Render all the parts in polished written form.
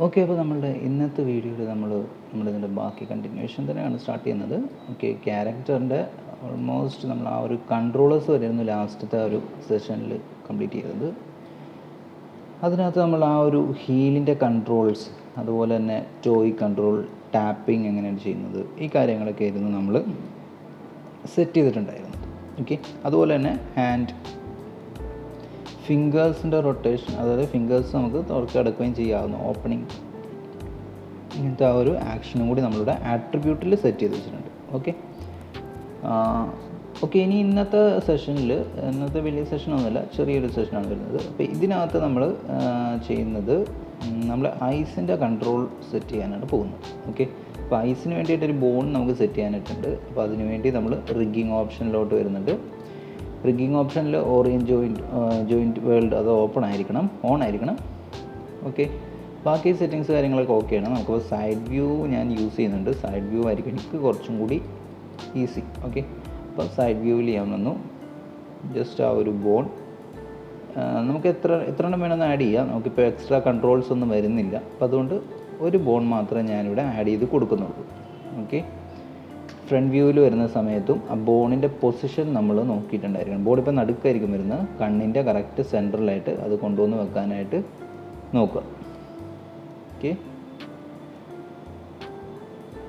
Okay, അപ്പോൾ നമ്മളുടെ ഇന്നത്തെ വീഡിയോയിൽ നമ്മളിതിൻ്റെ ബാക്കി കണ്ടിന്യൂഷൻ തന്നെയാണ് സ്റ്റാർട്ട് ചെയ്യുന്നത്. ഓക്കെ, ക്യാരക്ടറിൻ്റെ ഓൾമോസ്റ്റ് നമ്മൾ ആ ഒരു കൺട്രോളേഴ്സ് വരെയായിരുന്നു ലാസ്റ്റത്തെ ആ ഒരു സെഷനിൽ കംപ്ലീറ്റ് ചെയ്തത്. അതിനകത്ത് നമ്മൾ ആ ഒരു ഹീലിൻ്റെ കൺട്രോൾസ്, അതുപോലെ തന്നെ ടോയ് കൺട്രോൾ, ടാപ്പിംഗ് എങ്ങനെയാണ് ചെയ്യുന്നത്, ഈ കാര്യങ്ങളൊക്കെ ആയിരുന്നു നമ്മൾ സെറ്റ് ചെയ്തിട്ടുണ്ടായിരുന്നത്. ഓക്കെ, അതുപോലെ തന്നെ ഹാൻഡ് ഫിംഗേഴ്സിൻ്റെ റൊട്ടേഷൻ, അതായത് ഫിംഗേഴ്സ് നമുക്ക് തുറക്കടക്കുകയും ചെയ്യാവുന്ന ഓപ്പണിങ്, ഇങ്ങനത്തെ ആ ഒരു ആക്ഷനും കൂടി നമ്മളുടെ ആട്രിബ്യൂട്ടിൽ സെറ്റ് ചെയ്ത് വെച്ചിട്ടുണ്ട്. ഓക്കെ, ഇനി ഇന്നത്തെ വലിയ സെഷനൊന്നുമില്ല, ചെറിയൊരു സെഷനാണ് വരുന്നത്. അപ്പോൾ ഇതിനകത്ത് നമ്മൾ ചെയ്യുന്നത് നമ്മൾ ഐസിൻ്റെ കൺട്രോൾ സെറ്റ് ചെയ്യാനാണ് പോകുന്നത്. ഓക്കെ, അപ്പോൾ ഐസിന് വേണ്ടിയിട്ടൊരു ബോൺ നമുക്ക് സെറ്റ് ചെയ്യാനായിട്ടുണ്ട്. അപ്പോൾ അതിനുവേണ്ടി നമ്മൾ റിഗ്ഗിങ് ഓപ്ഷനിലോട്ട് വരുന്നുണ്ട്. റിഗ്ഗിങ് ഓപ്ഷനിൽ ഓറിയൻ ജോയിൻറ്റ് വേൾഡ് അത് ഓൺ ആയിരിക്കണം. ഓക്കെ, ബാക്കി സെറ്റിങ്സ് കാര്യങ്ങളൊക്കെ ഓക്കെയാണ്. നമുക്കിപ്പോൾ സൈഡ് വ്യൂ ഞാൻ യൂസ് ചെയ്യുന്നുണ്ട്. സൈഡ് വ്യൂ ആയിരിക്കും എനിക്ക് കുറച്ചും കൂടി ഈസി. ഓക്കെ, അപ്പോൾ സൈഡ് വ്യൂവിൽ ഞാൻ വന്നു. ജസ്റ്റ് ആ ഒരു ബോൺ നമുക്ക് എത്ര എണ്ണം വേണമെന്ന് ആഡ് ചെയ്യാം. നമുക്കിപ്പോൾ എക്സ്ട്രാ കൺട്രോൾസ് ഒന്നും വരുന്നില്ല. അപ്പോൾ അതുകൊണ്ട് ഒരു ബോൺ മാത്രമേ ഞാനിവിടെ ആഡ് ചെയ്ത് കൊടുക്കുന്നുള്ളൂ. ഓക്കെ, ഫ്രണ്ട് വ്യൂവിൽ വരുന്ന സമയത്തും ആ ബോണിൻ്റെ പൊസിഷൻ നമ്മൾ നോക്കിയിട്ടുണ്ടായിരിക്കണം. ബോൺ ഇപ്പോൾ നടുക്കായിരിക്കും വരുന്നത്. കണ്ണിൻ്റെ കറക്റ്റ് സെൻറ്ററിലായിട്ട് അത് കൊണ്ടുവന്ന് വെക്കാനായിട്ട് നോക്കുക. ഓക്കെ,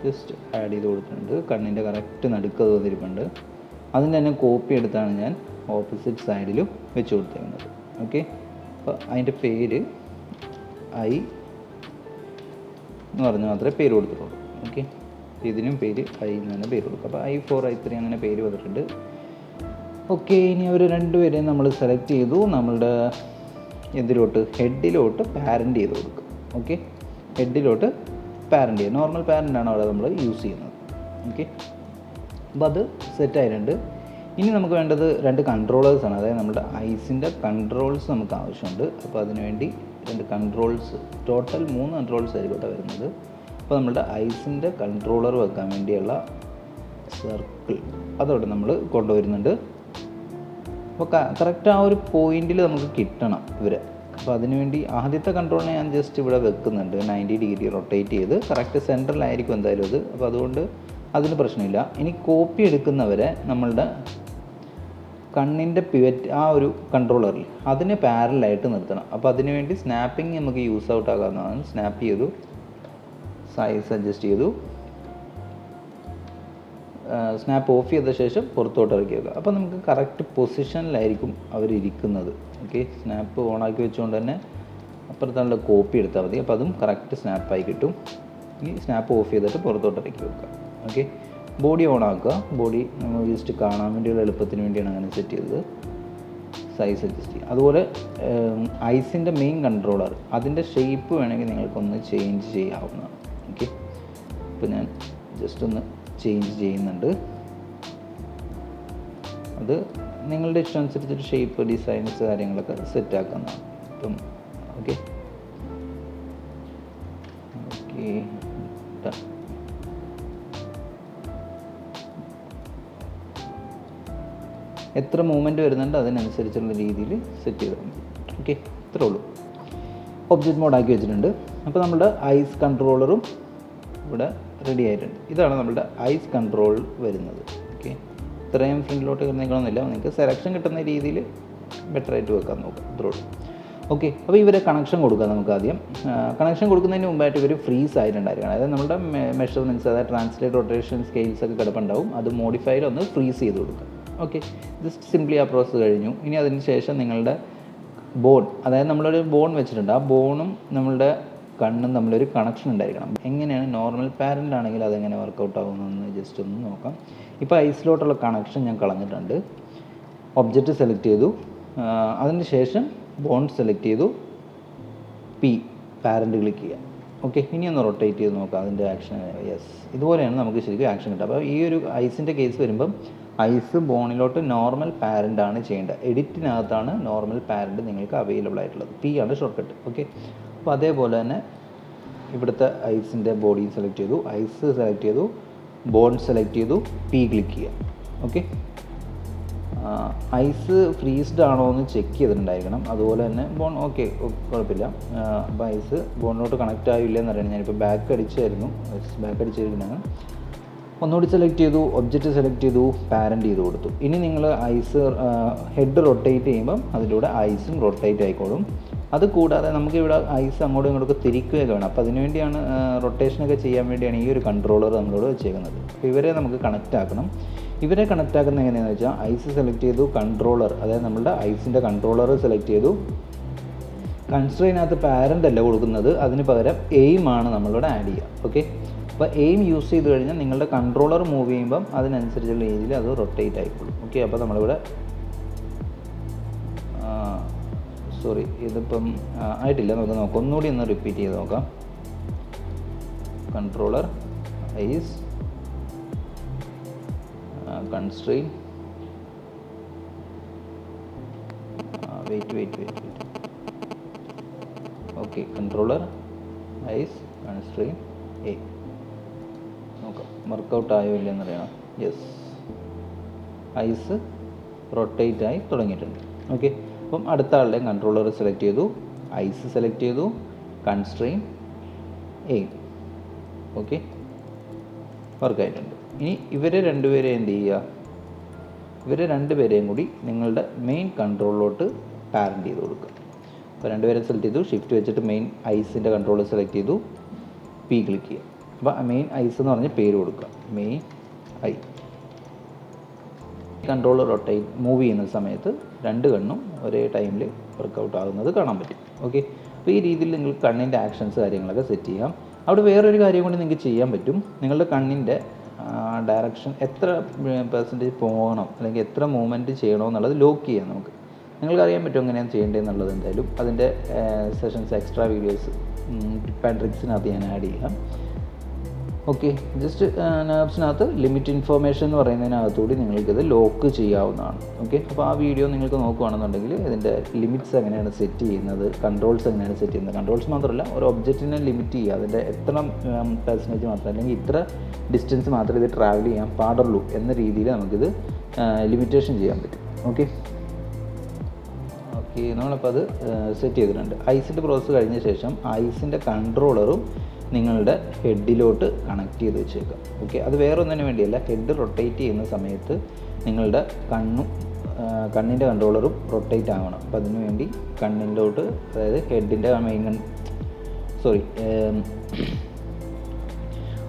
ജസ്റ്റ് ആഡ് ചെയ്ത് കൊടുത്തിട്ടുണ്ട്. കണ്ണിൻ്റെ കറക്റ്റ് നടുക്ക് അത് വന്നിരിപ്പുണ്ട്. അതിൻ്റെ തന്നെ കോപ്പി എടുത്താണ് ഞാൻ ഓപ്പോസിറ്റ് സൈഡിലും വെച്ച് കൊടുത്തേക്കുന്നത്. ഓക്കെ, അപ്പോൾ അതിൻ്റെ പേര് ഐ എന്ന് പറഞ്ഞാൽ മാത്രമേ പേര് കൊടുത്തിട്ടുള്ളൂ. ഓക്കെ, ഇതിനും പേര് ഐ എന്ന് തന്നെ പേര് കൊടുക്കുക. അപ്പോൾ I4 I3 അങ്ങനെ പേര് വന്നിട്ടുണ്ട്. ഓക്കെ, ഇനി അവർ രണ്ടുപേരെയും നമ്മൾ സെലക്ട് ചെയ്തു. നമ്മളുടെ ഹെഡിലോട്ട് പാരൻ്റ് ചെയ്ത് കൊടുക്കുക. ഓക്കെ, ഹെഡിലോട്ട് പാരൻ്റ് ചെയ്യുക. നോർമൽ പാരൻ്റാണ് അവിടെ നമ്മൾ യൂസ് ചെയ്യുന്നത്. ഓക്കെ, അപ്പോൾ അത് സെറ്റായിട്ടുണ്ട്. ഇനി നമുക്ക് വേണ്ടത് 2 കൺട്രോളേഴ്സാണ്. അതായത് നമ്മുടെ ഐസിൻ്റെ കൺട്രോൾസ് നമുക്ക് ആവശ്യമുണ്ട്. അപ്പോൾ അതിനുവേണ്ടി 2 കൺട്രോൾസ്, ടോട്ടൽ 3 കൺട്രോൾസ് ആയിരിക്കും ഇവിടെ വരുന്നത്. അപ്പോൾ നമ്മുടെ ഐസിൻ്റെ കൺട്രോളർ വെക്കാൻ വേണ്ടിയുള്ള സർക്കിൾ അതോടെ നമ്മൾ കൊണ്ടുവരുന്നുണ്ട്. അപ്പോൾ കറക്റ്റ് ആ ഒരു പോയിന്റിൽ നമുക്ക് കിട്ടണം ഇവരെ. അപ്പോൾ അതിനുവേണ്ടി ആദ്യത്തെ കൺട്രോളിനെ ഞാൻ ജസ്റ്റ് ഇവിടെ വെക്കുന്നുണ്ട്. 90 ഡിഗ്രി റൊട്ടേറ്റ് ചെയ്ത് കറക്റ്റ് സെൻറ്ററിലായിരിക്കും എന്തായാലും അത്. അപ്പോൾ അതുകൊണ്ട് അതിന് പ്രശ്നമില്ല. ഇനി കോപ്പി എടുക്കുന്നവരെ നമ്മളുടെ കണ്ണിൻ്റെ പിവറ്റ് ആ ഒരു കൺട്രോളറിൽ അതിനെ പാരലായിട്ട് നിർത്തണം. അപ്പോൾ അതിനുവേണ്ടി സ്നാപ്പിംഗ് നമുക്ക് യൂസ് ഔട്ട് ആകാവുന്നതാണ്. സ്നാപ്പ് ചെയ്തു, സൈസ് അഡ്ജസ്റ്റ് ചെയ്തു, സ്നാപ്പ് ഓഫ് ചെയ്ത ശേഷം പുറത്തോട്ട് ഇറക്കി വെക്കുക. അപ്പോൾ നമുക്ക് കറക്റ്റ് പൊസിഷനിലായിരിക്കും അവരിയ്ക്കുന്നത്. ഓക്കെ, സ്നാപ്പ് ഓണാക്കി വെച്ചുകൊണ്ട് തന്നെ അപ്പുറത്തുള്ള കോപ്പി എടുത്താൽ മതി. അപ്പോൾ അതും കറക്റ്റ് സ്നാപ്പായി കിട്ടും. ഇനി സ്നാപ്പ് ഓഫ് ചെയ്തിട്ട് പുറത്തോട്ട് ഇറക്കി വെക്കുക. ഓക്കെ, ബോഡി ഓൺ ആക്കുക. ബോഡി നമ്മൾ ജസ്റ്റ് കാണാൻ വേണ്ടിയുള്ള എളുപ്പത്തിന് വേണ്ടിയാണ് അങ്ങനെ സെറ്റ് ചെയ്തത്. സൈസ് അഡ്ജസ്റ്റ് ചെയ്യുക. അതുപോലെ ഐസിൻ്റെ മെയിൻ കൺട്രോളർ അതിൻ്റെ ഷേപ്പ് വേണമെങ്കിൽ നിങ്ങൾക്കൊന്ന് ചേഞ്ച് ചെയ്യാവുന്നതാണ്. ഓക്കെ, ഇപ്പോൾ ഞാൻ ജസ്റ്റ് ഒന്ന് ചേഞ്ച് ചെയ്യുന്നുണ്ട്. അത് നിങ്ങളുടെ ഇഷ്ടം അനുസരിച്ചൊരു ഷേപ്പ്, ഡിസൈൻസ് കാര്യങ്ങളൊക്കെ സെറ്റാക്കുന്നതാണ്. ഇപ്പം ഓക്കെ എത്ര മൂവ്മെൻറ്റ് വരുന്നുണ്ട് അതിനനുസരിച്ചുള്ള രീതിയിൽ സെറ്റ് ചെയ്താൽ മതി. ഓക്കെ, ഇത്രേ ഉള്ളൂ. ഒബ്ജക്റ്റ് മോഡാക്കി വെച്ചിട്ടുണ്ട്. അപ്പോൾ നമ്മുടെ ഐസ് കൺട്രോളറും ഇവിടെ റെഡി ആയിട്ടുണ്ട്. ഇതാണ് നമ്മുടെ ഐസ് കൺട്രോൾ വരുന്നത്. ഓക്കെ, ഇത്രയും ഫ്രണ്ടിലോട്ട് നിൽക്കണമെന്നില്ല. നിങ്ങൾക്ക് സെലക്ഷൻ കിട്ടുന്ന രീതിയിൽ ബെറ്ററായിട്ട് വെക്കാൻ നോക്കാം. ഇത്രേ ഉള്ളൂ. ഓക്കെ, അപ്പോൾ ഇവരെ കണക്ഷൻ കൊടുക്കാം. നമുക്ക് ആദ്യം കണക്ഷൻ കൊടുക്കുന്നതിന് മുമ്പായിട്ട് ഇവർ ഫ്രീസ് ആയിട്ടുണ്ടായിരിക്കണം. അതായത് നമ്മുടെ മെഷർമെൻറ്റ്സ്, അതായത് ട്രാൻസ്ലേറ്റ്, റൊട്ടേഷൻ, സ്കെയിൽസ് ഒക്കെ കിടപ്പുണ്ടാവും. അത് മോഡിഫൈയിൽ ഒന്ന് ഫ്രീസ് ചെയ്ത് കൊടുക്കുക. ഓക്കെ, ജസ്റ്റ് സിംപ്ലി ആ പ്രോസസ്സ് കഴിഞ്ഞു. ഇനി അതിന് ശേഷം നിങ്ങളുടെ ബോൺ, അതായത് നമ്മളൊരു ബോൺ വെച്ചിട്ടുണ്ട്. ആ ബോണും നമ്മളുടെ കണ്ണും തമ്മിലൊരു കണക്ഷൻ ഉണ്ടായിരിക്കണം. എങ്ങനെയാണ് നോർമൽ പാരൻ്റ് ആണെങ്കിൽ അതെങ്ങനെ വർക്കൗട്ട് ആകുന്നതെന്ന് ജസ്റ്റ് ഒന്ന് നോക്കാം. ഇപ്പോൾ ഐസിലോട്ടുള്ള കണക്ഷൻ ഞാൻ കളഞ്ഞിട്ടുണ്ട്. ഒബ്ജക്റ്റ് സെലക്ട് ചെയ്തു. അതിന് ശേഷം ബോൺ സെലക്ട് ചെയ്തു. പാരൻ്റ് ക്ലിക്ക് ചെയ്യുക. ഓക്കെ, ഇനി ഒന്ന് റൊട്ടേറ്റ് ചെയ്ത് നോക്കാം അതിൻ്റെ ആക്ഷൻ. യെസ്, ഇതുപോലെയാണ് നമുക്ക് ശരിക്കും ആക്ഷൻ കിട്ടുക. അപ്പോൾ ഈ ഒരു ഐസിൻ്റെ കേസ് വരുമ്പം ഐസ് ബോണിലോട്ട് നോർമൽ പാരൻ്റ് ആണ് ചെയ്യേണ്ടത്. എഡിറ്റിനകത്താണ് നോർമൽ പാരൻ്റ് നിങ്ങൾക്ക് അവൈലബിൾ ആയിട്ടുള്ളത്. ആണ് ഷോർട്ട് കട്ട്. ഓക്കെ, അപ്പോൾ അതേപോലെ തന്നെ ഇവിടുത്തെ ഐസിൻ്റെ ബോഡി സെലക്ട് ചെയ്തു, ഐസ് സെലക്ട് ചെയ്തു, ബോൺ സെലക്ട് ചെയ്തു, ക്ലിക്ക് ചെയ്യുക. ഓക്കെ, ഐസ് ഫ്രീസ്ഡ് ആണോ എന്ന് ചെക്ക് ചെയ്തിട്ടുണ്ടായിരിക്കണം. അതുപോലെ തന്നെ ബോൺ ഓക്കെ കുഴപ്പമില്ല. അപ്പോൾ ഐസ് ബോണിലോട്ട് കണക്റ്റ് ആവില്ല എന്നറിയണം. ഞാനിപ്പോൾ ബാക്ക് അടിച്ചായിരുന്നു, ബാക്ക് അടിച്ചിരിക്കുന്നതാണ്. ഒന്നുകൂടി സെലക്ട് ചെയ്തു, ഒബ്ജക്റ്റ് സെലക്ട് ചെയ്തു, പാരൻ്റ് ചെയ്ത് കൊടുത്തു. ഇനി നിങ്ങൾ ഐസ് ഹെഡ് റൊട്ടേറ്റ് ചെയ്യുമ്പം അതിലൂടെ ഐസും റൊട്ടേറ്റ് ആയിക്കോളും. അത് കൂടാതെ നമുക്കിവിടെ ഐസ് അങ്ങോട്ടും ഇങ്ങോട്ടൊക്കെ തിരിക്കുകയൊക്കെ വേണം. അപ്പോൾ അതിനുവേണ്ടിയാണ് റൊട്ടേഷനൊക്കെ ചെയ്യാൻ വേണ്ടിയാണ് ഈ ഒരു കൺട്രോളർ നമ്മളോട് വെച്ചേക്കുന്നത്. അപ്പോൾ ഇവരെ നമുക്ക് കണക്റ്റ് ആക്കണം. ഇവരെ കണക്റ്റ് ആക്കുന്നത് എങ്ങനെയാണെന്ന് വെച്ചാൽ ഐസ് സെലക്ട് ചെയ്തു, കൺട്രോളർ അതായത് നമ്മളുടെ ഐസിൻ്റെ കൺട്രോളർ സെലക്ട് ചെയ്തു. കൺസ്ട്രെയിനകത്ത് പാരൻ്റ് അല്ല കൊടുക്കുന്നത്, അതിന് പകരം എയിമാണ് നമ്മളിവിടെ ആഡ് ചെയ്യുക. ഓക്കെ, അപ്പോൾ എയിം യൂസ് ചെയ്ത് കഴിഞ്ഞാൽ നിങ്ങളുടെ കൺട്രോളർ മൂവ് ചെയ്യുമ്പം അതിനനുസരിച്ചുള്ള രീതിയിൽ അത് റൊട്ടേറ്റ് ആയിക്കോളും. ഓക്കെ, അപ്പോൾ നമ്മളിവിടെ സോറി ഇതിപ്പം ആയിട്ടില്ല, നമുക്ക് നോക്കാം. ഒന്നുകൂടി ഒന്ന് റിപ്പീറ്റ് ചെയ്ത് നോക്കാം. Controller is constrain wait okay, controller is constrain a. നോക്കാം വർക്കൗട്ട് ആയോ ഇല്ലെന്നറിയണം. യെസ്, ഐസ് റൊട്ടേറ്റ് ആയി തുടങ്ങിയിട്ടുണ്ട്. ഓക്കെ, അപ്പം അടുത്ത ആളുടെ കൺട്രോളർ സെലക്ട് ചെയ്തു, ഐസ് സെലക്ട് ചെയ്തു, കൺസ്ട്രെയിൻ എ. ഓക്കെ, വർക്കായിട്ടുണ്ട്. ഇനി ഇവരെ രണ്ടുപേരെയും എന്ത് ചെയ്യുക, ഇവരെ രണ്ടുപേരെയും കൂടി നിങ്ങളുടെ മെയിൻ കൺട്രോളിലോട്ട് പാരൻ്റ് ചെയ്ത് കൊടുക്കുക. അപ്പോൾ രണ്ടുപേരെ സെലക്ട് ചെയ്തു, ഷിഫ്റ്റ് വെച്ചിട്ട് മെയിൻ ഐസിൻ്റെ കൺട്രോളർ സെലക്ട് ചെയ്തു, പി ക്ലിക്ക് ചെയ്യുക. അപ്പോൾ മെയിൻ ഐസ് എന്ന് പറഞ്ഞ് പേര് കൊടുക്കുക, main I. Controller rotate move ചെയ്യുന്ന സമയത്ത് രണ്ട് കണ്ണും ഒരേ ടൈമിൽ വർക്കൗട്ട് ആകുന്നത് കാണാൻ പറ്റും. ഓക്കെ, അപ്പോൾ ഈ രീതിയിൽ നിങ്ങൾക്ക് കണ്ണിൻ്റെ ആക്ഷൻസ് കാര്യങ്ങളൊക്കെ സെറ്റ് ചെയ്യാം. അവിടെ വേറൊരു കാര്യം കൊണ്ട് നിങ്ങൾക്ക് ചെയ്യാൻ പറ്റും. നിങ്ങളുടെ കണ്ണിൻ്റെ ഡയറക്ഷൻ എത്ര പെർസെൻറ്റേജ് പോകണം അല്ലെങ്കിൽ എത്ര മൂവ്മെൻറ്റ് ചെയ്യണോ എന്നുള്ളത് ലോക്ക് ചെയ്യാം. നിങ്ങൾക്ക് അറിയാൻ പറ്റും എങ്ങനെയാണ് ചെയ്യേണ്ടതെന്നുള്ളത്. എന്തായാലും അതിൻ്റെ sessions extra videos tip and ട്രിക്സിനകത്ത് ഞാൻ ആഡ് ചെയ്യാം. ഓക്കെ, ജസ്റ്റ് നെർവ്സിനകത്ത് ലിമിറ്റ് ഇൻഫോർമേഷൻ എന്ന് പറയുന്നതിനകത്തുകൂടി നിങ്ങൾക്കിത് ലോക്ക് ചെയ്യാവുന്നതാണ്. ഓക്കെ, അപ്പോൾ ആ വീഡിയോ നിങ്ങൾക്ക് നോക്കുകയാണെന്നുണ്ടെങ്കിൽ ഇതിൻ്റെ ലിമിറ്റ്സ് എങ്ങനെയാണ് സെറ്റ് ചെയ്യുന്നത്, കൺട്രോൾസ് എങ്ങനെയാണ് സെറ്റ് ചെയ്യുന്നത്. കൺട്രോൾസ് മാത്രമല്ല, ഒരു ഒബ്ജക്റ്റിനെ ലിമിറ്റ് ചെയ്യുക, അതിൻ്റെ എത്ര പെർസെൻറ്റേജ് മാത്രം അല്ലെങ്കിൽ ഇത്ര ഡിസ്റ്റൻസ് മാത്രമേ ഇത് ട്രാവൽ ചെയ്യാൻ പാടുള്ളൂ എന്ന രീതിയിൽ നമുക്കിത് ലിമിറ്റേഷൻ ചെയ്യാൻ പറ്റും. ഓക്കെ, നമ്മളപ്പോൾ അത് സെറ്റ് ചെയ്തിട്ടുണ്ട്. ഐസിൻ്റെ പ്രോസസ്സ് കഴിഞ്ഞ ശേഷം ഐസിൻ്റെ കൺട്രോളറും നിങ്ങളുടെ ഹെഡിലോട്ട് കണക്ട് ചെയ്ത് വെച്ചേക്കാം. ഓക്കെ, അത് വേറെ ഒന്നിനു വേണ്ടിയല്ല, ഹെഡ് റൊട്ടേറ്റ് ചെയ്യുന്ന സമയത്ത് നിങ്ങളുടെ കണ്ണിൻ്റെ കൺട്രോളറും റൊട്ടേറ്റ് ആവണം. അപ്പോൾ അതിനു വേണ്ടി കണ്ണിലോട്ട്, അതായത് ഹെഡിൻ്റെ മെയിൻ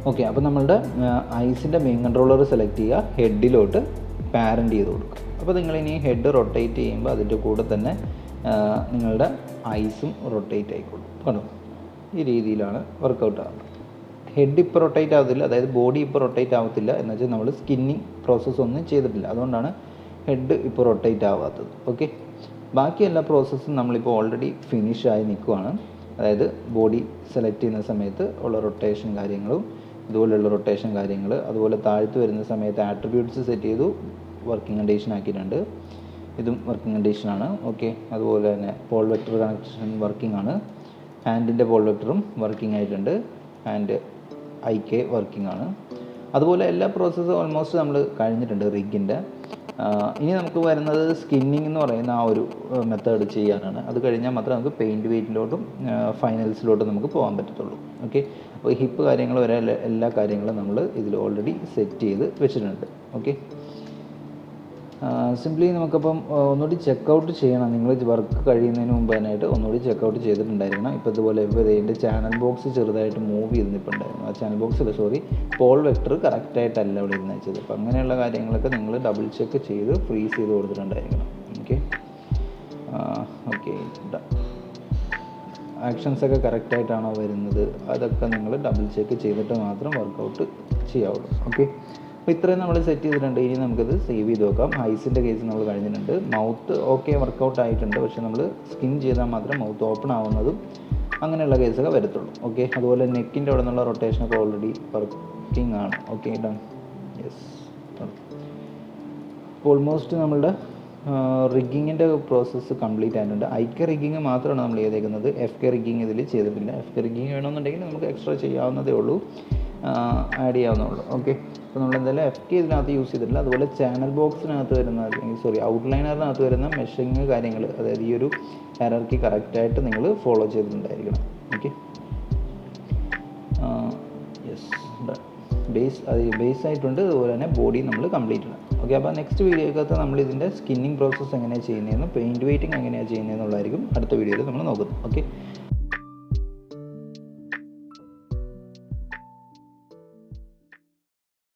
ഓക്കെ, അപ്പോൾ നമ്മളുടെ ഐസിൻ്റെ മെയിൻ കൺട്രോളർ സെലക്ട് ചെയ്യുക, ഹെഡിലോട്ട് പാരൻ്റ് ചെയ്ത് കൊടുക്കുക. അപ്പോൾ നിങ്ങളിനി ഹെഡ് റൊട്ടേറ്റ് ചെയ്യുമ്പോൾ അതിൻ്റെ കൂടെ തന്നെ നിങ്ങളുടെ ഐസും റൊട്ടേറ്റ് ആയിക്കോളും. കണ്ടോ, ഈ രീതിയിലാണ് വർക്കൗട്ട് ആകുന്നത്. ഹെഡ് ഇപ്പോൾ റൊട്ടേറ്റ് ആവത്തില്ല, അതായത് ബോഡി ഇപ്പോൾ റൊട്ടേറ്റ് ആവത്തില്ല എന്ന് വെച്ചാൽ നമ്മൾ സ്കിന്നിങ് പ്രോസസ്സ് ഒന്നും ചെയ്തിട്ടില്ല, അതുകൊണ്ടാണ് ഹെഡ് ഇപ്പോൾ റൊട്ടേറ്റ് ആവാത്തത്. ഓക്കെ, ബാക്കി എല്ലാ പ്രോസസ്സും നമ്മളിപ്പോൾ ഓൾറെഡി ഫിനിഷായി നിൽക്കുവാണ്. അതായത് ബോഡി സെലക്ട് ചെയ്യുന്ന സമയത്ത് ഉള്ള റൊട്ടേഷൻ കാര്യങ്ങളും ഇതുപോലെയുള്ള റൊട്ടേഷൻ കാര്യങ്ങൾ, അതുപോലെ താഴ്ത്ത് വരുന്ന സമയത്ത് ആട്രിബ്യൂട്ട്സ് സെറ്റ് ചെയ്തു, വർക്കിംഗ് കണ്ടീഷൻ ആക്കിയിട്ടുണ്ട്. ഇതും വർക്കിംഗ് കണ്ടീഷനാണ്. ഓക്കെ, അതുപോലെ തന്നെ പോൾ വെക്ടർ കണക്ഷൻ വർക്കിംഗ് ആണ്. ഹാൻഡിൻ്റെ പോൾ വെക്ടറും വർക്കിംഗ് ആയിട്ടുണ്ട്. ഹാൻഡ് IK വർക്കിംഗ് ആണ്. അതുപോലെ എല്ലാ പ്രോസസ്സും ഓൾമോസ്റ്റ് നമ്മൾ കഴിഞ്ഞിട്ടുണ്ട് റിഗിൻ്റെ. ഇനി നമുക്ക് വരുന്നത് സ്കിന്നിങ് എന്ന് പറയുന്ന ആ ഒരു മെത്തേഡ് ചെയ്യാനാണ്. അത് കഴിഞ്ഞാൽ മാത്രമേ നമുക്ക് പെയിൻറ്റ് വെയിറ്റിലോട്ടും ഫൈനൽസിലോട്ടും നമുക്ക് പോകാൻ പറ്റത്തുള്ളൂ. ഓക്കെ, അപ്പോൾ ഹിപ്പ് കാര്യങ്ങൾ വരെ എല്ലാ കാര്യങ്ങളും നമ്മൾ ഇതിൽ ഓൾറെഡി സെറ്റ് ചെയ്ത് വെച്ചിട്ടുണ്ട്. ഓക്കെ, സിംപ്ലി നമുക്കപ്പം ഒന്നുകൂടി ചെക്കൗട്ട് ചെയ്യണം. നിങ്ങൾ വർക്ക് കഴിയുന്നതിന് മുമ്പ് തന്നെയായിട്ട് ഒന്നുകൂടി ചെക്കൗട്ട് ചെയ്തിട്ടുണ്ടായിരിക്കണം. ഇപ്പോൾ ഇതുപോലെ ഇതിൻ്റെ ചാനൽ ബോക്സ് ചെറുതായിട്ട് മൂവ് ചെയ്തിട്ടുണ്ടായിരുന്നു. ആ ചാനൽ ബോക്സിൽ പോൾ വെക്ടർ കറക്റ്റായിട്ടല്ല ഇവിടെ ഇരുന്ന് വെച്ചത്. അപ്പോൾ അങ്ങനെയുള്ള കാര്യങ്ങളൊക്കെ നിങ്ങൾ ഡബിൾ ചെക്ക് ചെയ്ത് ഫ്രീസ് ചെയ്ത് കൊടുത്തിട്ടുണ്ടായിരിക്കണം. ഓക്കെ, ആക്ഷൻസൊക്കെ കറക്റ്റായിട്ടാണോ വരുന്നത് അതൊക്കെ നിങ്ങൾ ഡബിൾ ചെക്ക് ചെയ്തിട്ട് മാത്രം വർക്കൗട്ട് ചെയ്യാവുള്ളൂ. ഓക്കെ, അപ്പോൾ ഇത്രയും നമ്മൾ സെറ്റ് ചെയ്തിട്ടുണ്ട്. ഇനി നമുക്കത് സേവ് ചെയ്ത് വെക്കാം. ഐസിൻ്റെ കേസ് നമ്മൾ കഴിഞ്ഞിട്ടുണ്ട്. മൗത്ത് ഓക്കെ വർക്കൗട്ട് ആയിട്ടുണ്ട്, പക്ഷേ നമ്മൾ സ്കിൻ ചെയ്താൽ മാത്രം മൗത്ത് ഓപ്പൺ ആവുന്നതും അങ്ങനെയുള്ള കേസൊക്കെ വരത്തുള്ളൂ. ഓക്കെ, അതുപോലെ നെക്കിൻ്റെ അവിടെ നിന്നുള്ള റൊട്ടേഷനൊക്കെ ഓൾറെഡി വർക്കിംഗ് ആണ്. Okay, done. യെസ്, ഓൾമോസ്റ്റ് നമ്മളുടെ റിഗ്ഗിങ്ങിൻ്റെ പ്രോസസ്സ് കംപ്ലീറ്റ് ആയിട്ടുണ്ട്. IK റിഗ്ഗിങ് മാത്രമാണ് നമ്മൾ ചെയ്തേക്കുന്നത്. FK റിഗ്ഗിങ് ഇതിൽ ചെയ്തിട്ടില്ല. FK റിഗ്ഗിങ് വേണമെന്നുണ്ടെങ്കിൽ നമുക്ക് എക്സ്ട്രാ ചെയ്യാവുന്നതേ ഉള്ളൂ. ആഡ് ചെയ്യാവുന്നുള്ളൂ. ഓക്കെ, അപ്പോൾ നമ്മളെന്തായാലും FK ഇതിനകത്ത് യൂസ് ചെയ്തിട്ടില്ല. അതുപോലെ ചാനൽ ബോക്സിനകത്ത് വരുന്ന ഔട്ട്ലൈനറിനകത്ത് വരുന്ന മെഷറിങ് കാര്യങ്ങൾ, അതായത് ഈ ഒരു ഹയറാർക്കി കറക്റ്റായിട്ട് നിങ്ങൾ ഫോളോ ചെയ്തിട്ടുണ്ടായിരിക്കണം. ഓക്കെ, യെസ്, ബേസ് ആയിട്ടുണ്ട്. അതുപോലെ തന്നെ ബോഡി നമ്മൾ കംപ്ലീറ്റ് ചെയ്യണം. ഓക്കെ, അപ്പോൾ നെക്സ്റ്റ് വീഡിയോക്കകത്ത് നമ്മൾ ഇതിൻ്റെ സ്കിന്നിങ് പ്രോസസ്സ് എങ്ങനെയാണ് ചെയ്യുന്നതെന്നും പെയിൻറ്റ് വെയ്റ്റിംഗ് എങ്ങനെയാണ് ചെയ്യുന്നതെന്നുള്ളതായിരിക്കും അടുത്ത വീഡിയോയിൽ നമ്മൾ നോക്കുന്നത്. ഓക്കെ.